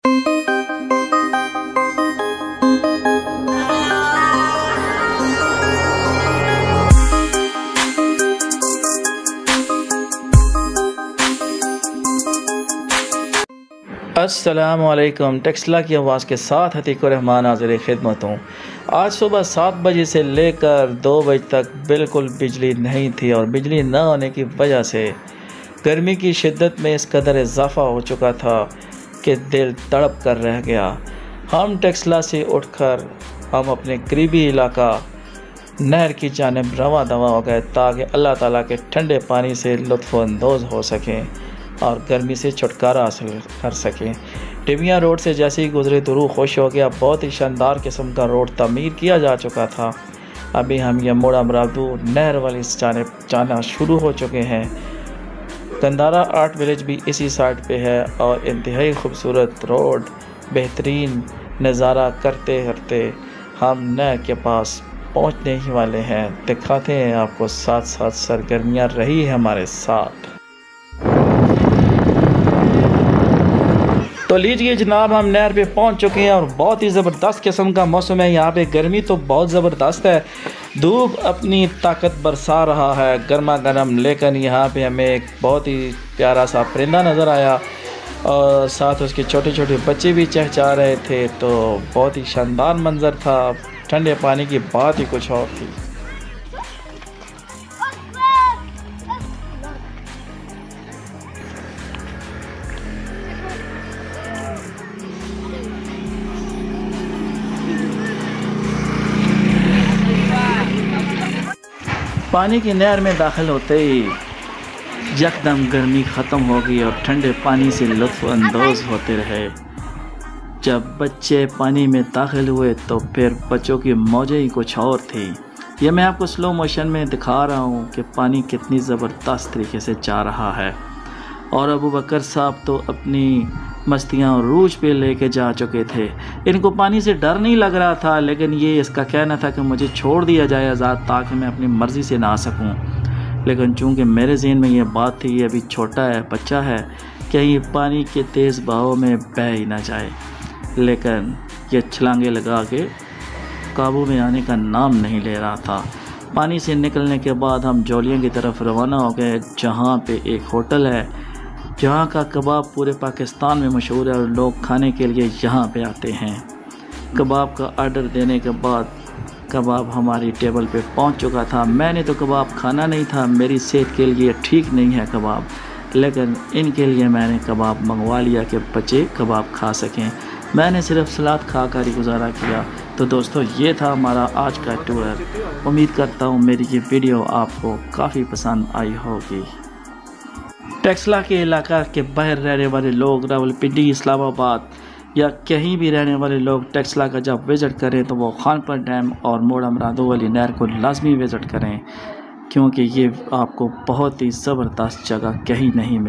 अस्सलामुअलैकुम। टेक्सला की आवाज़ के साथ हतीक रहमान हाज़िर खिदमत हूँ। आज सुबह 7 बजे से लेकर 2 बजे तक बिल्कुल बिजली नहीं थी और बिजली न होने की वजह से गर्मी की शिद्दत में इस कदर इजाफ़ा हो चुका था कि दिल तड़प कर रह गया। हम टेक्सला से उठकर हम अपने करीबी इलाका नहर की जानिब रवा दवा हो गए ताकि अल्लाह ताला के ठंडे पानी से लुत्फ़अंदोज़ हो सकें और गर्मी से छुटकारा हासिल कर सकें। टिबिया रोड से जैसे ही गुजरे तो रूह खुश हो गया। बहुत ही शानदार किस्म का रोड तमीर किया जा चुका था। अभी हम यह मोड़ा मरादू नहर वाली जानिब जाना शुरू हो चुके हैं। गंदारा आर्ट विलेज भी इसी साइड पे है और इंतहाई खूबसूरत रोड बेहतरीन नज़ारा करते करते हम नहर के पास पहुंचने ही वाले हैं। दिखाते हैं आपको, साथ साथ सरगर्मियाँ रही है हमारे साथ। तो लीजिए जनाब, हम नहर पे पहुंच चुके हैं और बहुत ही ज़बरदस्त किस्म का मौसम है। यहाँ पे गर्मी तो बहुत ज़बरदस्त है, धूप अपनी ताकत बरसा रहा है गर्मा गर्म, लेकिन यहाँ पे हमें एक बहुत ही प्यारा सा परिंदा नज़र आया और साथ उसके छोटे छोटे बच्चे भी चहचहा रहे थे। तो बहुत ही शानदार मंजर था। ठंडे पानी की बात ही कुछ और थी। पानी की नहर में दाखिल होते ही यकदम गर्मी ख़त्म हो गई और ठंडे पानी से लुत्फ़अंदोज़ होते रहे। जब बच्चे पानी में दाखिल हुए तो फिर बच्चों की मौजें ही कुछ और थी। ये मैं आपको स्लो मोशन में दिखा रहा हूँ कि पानी कितनी ज़बरदस्त तरीके से जा रहा है। और अबू बकर साहब तो अपनी मस्तियाँ रूज पे लेके जा चुके थे। इनको पानी से डर नहीं लग रहा था, लेकिन ये इसका कहना था कि मुझे छोड़ दिया जाए आज़ाद ताकि मैं अपनी मर्ज़ी से नहा सकूं। लेकिन चूंकि मेरे ज़हन में ये बात थी, ये अभी छोटा है, बच्चा है, कहीं पानी के तेज़ बहाव में बह ही ना जाए। लेकिन ये छलांगे लगा के काबू में आने का नाम नहीं ले रहा था। पानी से निकलने के बाद हम जोलियाँ की तरफ रवाना हो गए, जहाँ पे एक होटल है जहाँ का कबाब पूरे पाकिस्तान में मशहूर है और लोग खाने के लिए यहाँ पे आते हैं। कबाब का आर्डर देने के बाद कबाब हमारी टेबल पे पहुँच चुका था। मैंने तो कबाब खाना नहीं था, मेरी सेहत के लिए ठीक नहीं है कबाब, लेकिन इनके लिए मैंने कबाब मंगवा लिया कि बच्चे कबाब खा सकें। मैंने सिर्फ सलाद खा कर ही गुजारा किया। तो दोस्तों, ये था हमारा आज का टूर। उम्मीद करता हूँ मेरी ये वीडियो आपको काफ़ी पसंद आई होगी। टेक्सला के इलाका के बाहर रहने वाले लोग, रावलपिंडी, इस्लामाबाद या कहीं भी रहने वाले लोग टेक्सला का जब विज़िट करें तो वो खानपुर डैम और मोड़ा मरादू वाली नहर को लाजमी विज़िट करें, क्योंकि ये आपको बहुत ही ज़बरदस्त जगह कहीं नहीं मिली।